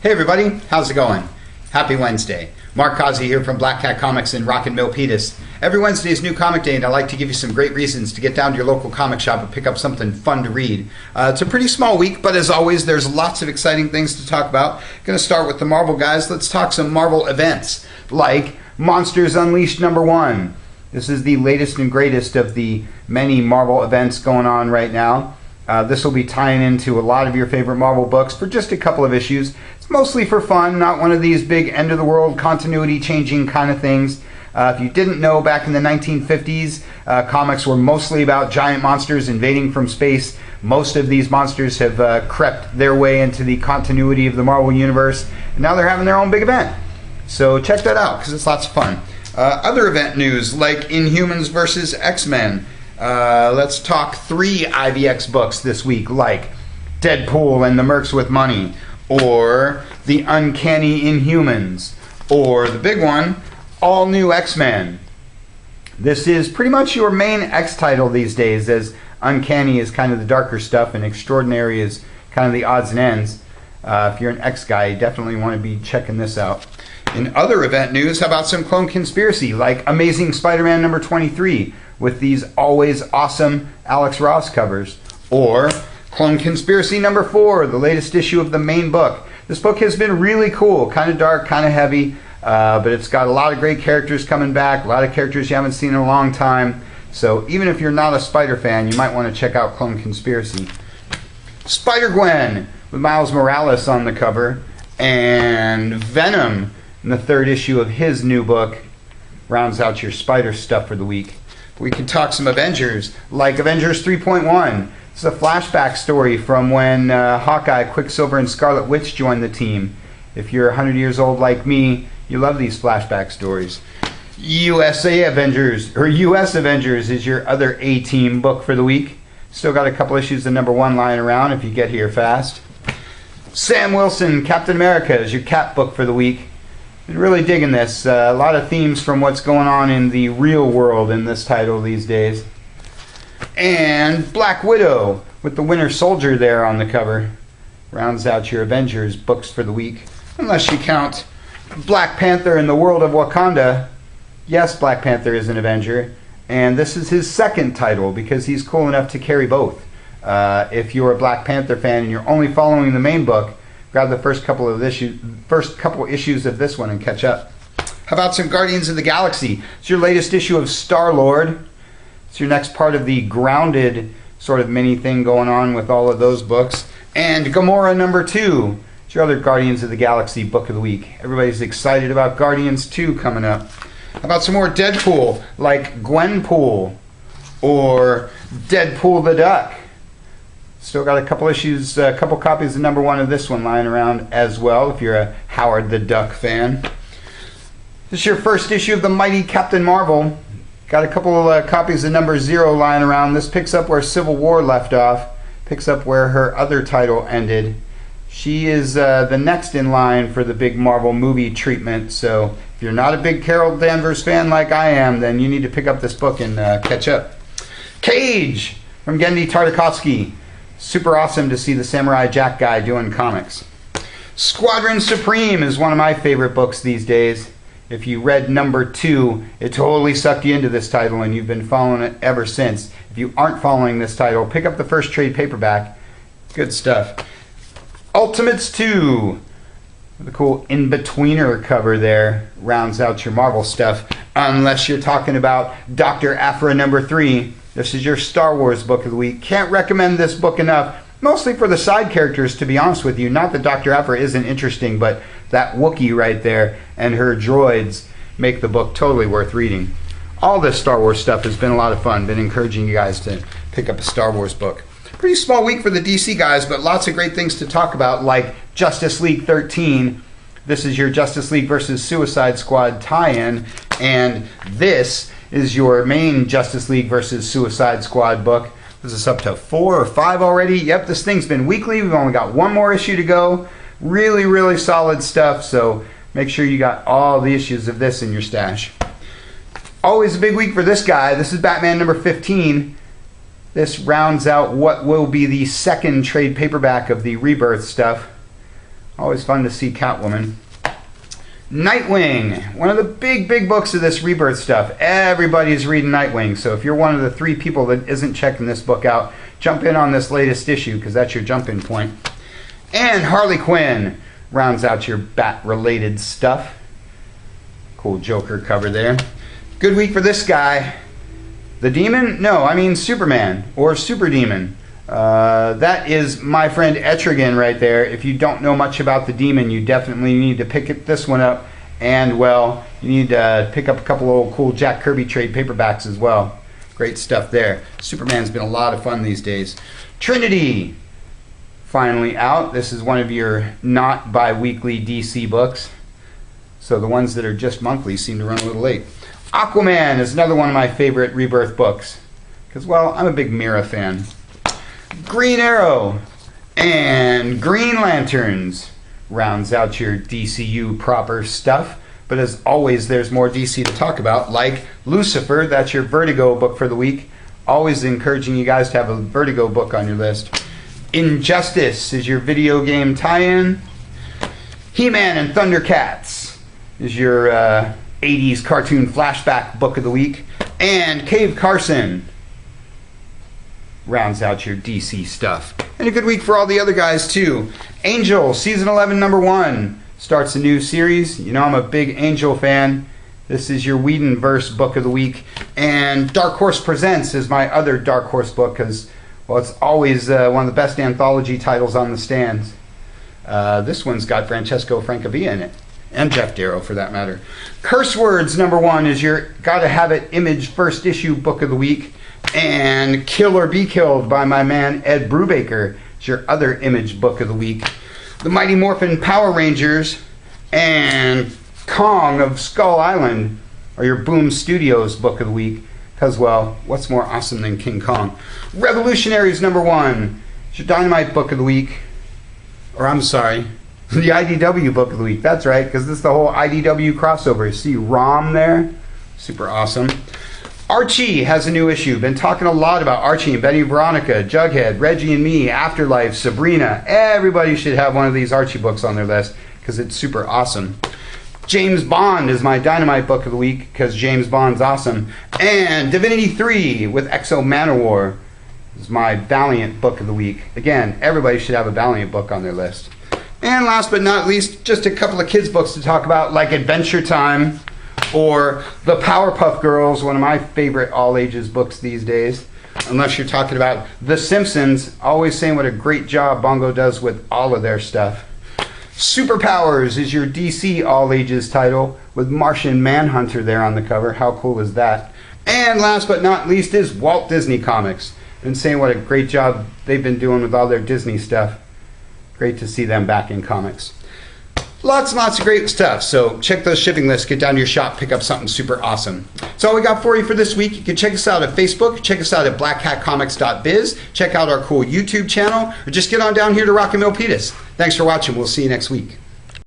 Hey everybody, how's it going? Happy Wednesday. Mark Causey here from Black Cat Comics in Rock and Milpitas. Every Wednesday is New Comic Day, and I like to give you some great reasons to get down to your local comic shop and pick up something fun to read. It's a pretty small week, but as always, there's lots of exciting things to talk about. Going to start with the Marvel guys. Let's talk some Marvel events, like Monsters Unleashed #1. This is the latest and greatest of the many Marvel events going on right now. This will be tying into a lot of your favorite Marvel books for just a couple of issues. It's mostly for fun, not one of these big end-of-the-world continuity-changing kind of things. If you didn't know, back in the 1950s, comics were mostly about giant monsters invading from space. Most of these monsters have crept their way into the continuity of the Marvel Universe, and now they're having their own big event. So check that out, because it's lots of fun. Other event news, like Inhumans vs. X-Men. Let's talk 3 IVX books this week, like Deadpool and the Mercs with Money, or The Uncanny Inhumans, or the big one, All New X-Men. This is pretty much your main X title these days, as Uncanny is kind of the darker stuff and Extraordinary is kind of the odds and ends. If you're an X guy, you definitely want to be checking this out. In other event news, how about some Clone Conspiracy, like Amazing Spider-Man #23, with these always awesome Alex Ross covers, or Clone Conspiracy #4, the latest issue of the main book. This book has been really cool, kind of dark, kind of heavy, but it's got a lot of great characters coming back, a lot of characters you haven't seen in a long time. So even if you're not a Spider fan, you might want to check out Clone Conspiracy. Spider-Gwen with Miles Morales on the cover, and Venom in the 3rd issue of his new book rounds out your Spider stuff for the week. We can talk some Avengers, like Avengers 3.1. It's a flashback story from when Hawkeye, Quicksilver, and Scarlet Witch joined the team. If you're 100 years old like me, you love these flashback stories. USA Avengers, or US Avengers, is your other A-Team book for the week. Still got a couple issues of #1 lying around if you get here fast. Sam Wilson, Captain America, is your Cap book for the week. Been really digging this. A lot of themes from what's going on in the real world in this title these days. And Black Widow, with the Winter Soldier there on the cover, rounds out your Avengers books for the week. Unless you count Black Panther in the World of Wakanda. Yes, Black Panther is an Avenger, and this is his 2nd title because he's cool enough to carry both. If you're a Black Panther fan and you're only following the main book, grab the first couple issues of this one and catch up. How about some Guardians of the Galaxy? It's your latest issue of Star-Lord. It's your next part of the grounded sort of mini thing going on with all of those books. And Gamora #2. It's your other Guardians of the Galaxy book of the week. Everybody's excited about Guardians 2 coming up. How about some more Deadpool, like Gwenpool, or Deadpool the Duck? Still got a couple issues, a couple copies of #1 of this one lying around as well, if you're a Howard the Duck fan. This is your first issue of the Mighty Captain Marvel. Got a couple copies of #0 lying around. This picks up where Civil War left off, picks up where her other title ended. She is the next in line for the big Marvel movie treatment, so if you're not a big Carol Danvers fan like I am, then you need to pick up this book and catch up. Cage from Genndy Tartakovsky. Super awesome to see the Samurai Jack guy doing comics. Squadron Supreme is one of my favorite books these days. If you read #2, it totally sucked you into this title and you've been following it ever since. If you aren't following this title, pick up the first trade paperback. Good stuff. Ultimates 2. The cool in-betweener cover there rounds out your Marvel stuff. Unless you're talking about Dr. Aphra #3. This is your Star Wars book of the week. Can't recommend this book enough. Mostly for the side characters, to be honest with you. Not that Dr. Aphra isn't interesting, but that Wookiee right there and her droids make the book totally worth reading. All this Star Wars stuff has been a lot of fun. Been encouraging you guys to pick up a Star Wars book. Pretty small week for the DC guys, but lots of great things to talk about, like Justice League 13. This is your Justice League versus Suicide Squad tie-in, and this is your main Justice League versus Suicide Squad book. Is this up to 4 or 5 already? Yep, this thing's been weekly. We've only got 1 more issue to go. Really, really solid stuff, so make sure you got all the issues of this in your stash. Always a big week for this guy. This is Batman #15. This rounds out what will be the 2nd trade paperback of the Rebirth stuff. Always fun to see Catwoman. Nightwing, one of the big books of this Rebirth stuff. Everybody's reading Nightwing, so if you're one of the 3 people that isn't checking this book out, jump in on this latest issue because that's your jump-in point. And Harley Quinn rounds out your Bat-related stuff. Cool Joker cover there. Good week for this guy. The Demon? No, I mean Superman or Super Demon. That is my friend Etrigan right there. If you don't know much about the Demon, you definitely need to pick this one up. And, well, you need to pick up a couple old cool Jack Kirby trade paperbacks as well. Great stuff there. Superman's been a lot of fun these days. Trinity, finally out. This is one of your not bi-weekly DC books. So the ones that are just monthly seem to run a little late. Aquaman is another one of my favorite Rebirth books. Because, well, I'm a big Mira fan. Green Arrow and Green Lanterns rounds out your DCU proper stuff. But as always, there's more DC to talk about, like Lucifer. That's your Vertigo book for the week. Always encouraging you guys to have a Vertigo book on your list. Injustice is your video game tie-in. He-Man and Thundercats is your 80s cartoon flashback book of the week. And Cave Carson rounds out your DC stuff. And a good week for all the other guys too. Angel, season 11, number 1, starts a new series. You know I'm a big Angel fan. This is your Whedonverse book of the week. And Dark Horse Presents is my other Dark Horse book because, well, it's always one of the best anthology titles on the stands. This one's got Francesco Francavilla in it. And Jeff Darrow, for that matter. Curse Words, number 1, is your Gotta Have It Image first issue book of the week. And Kill or Be Killed by my man Ed Brubaker is your other Image book of the week. The Mighty Morphin Power Rangers and Kong of Skull Island are your Boom Studios book of the week. Because, well, what's more awesome than King Kong? Revolutionaries, number 1. It's your Dynamite book of the week. Or, I'm sorry, the IDW book of the week. That's right, because this is the whole IDW crossover. See Rom there? Super awesome. Archie has a new issue. Been talking a lot about Archie and Betty and Veronica, Jughead, Reggie and Me, Afterlife, Sabrina. Everybody should have one of these Archie books on their list because it's super awesome. James Bond is my Dynamite book of the week because James Bond's awesome. And Divinity 3 with Exo Manowar is my Valiant book of the week. Again, everybody should have a Valiant book on their list. And last but not least, just a couple of kids' books to talk about, like Adventure Time or The Powerpuff Girls, one of my favorite all-ages books these days. Unless you're talking about The Simpsons, always saying what a great job Bongo does with all of their stuff. Superpowers is your DC all-ages title with Martian Manhunter there on the cover. How cool is that? And last but not least is Walt Disney Comics. Been saying what a great job they've been doing with all their Disney stuff. Great to see them back in comics. Lots and lots of great stuff. So check those shipping lists. Get down to your shop. Pick up something super awesome. That's all we got for you for this week. You can check us out at Facebook. Check us out at blackhatcomics.biz. Check out our cool YouTube channel. Or just get on down here to Rock and Milpitas. Thanks for watching. We'll see you next week.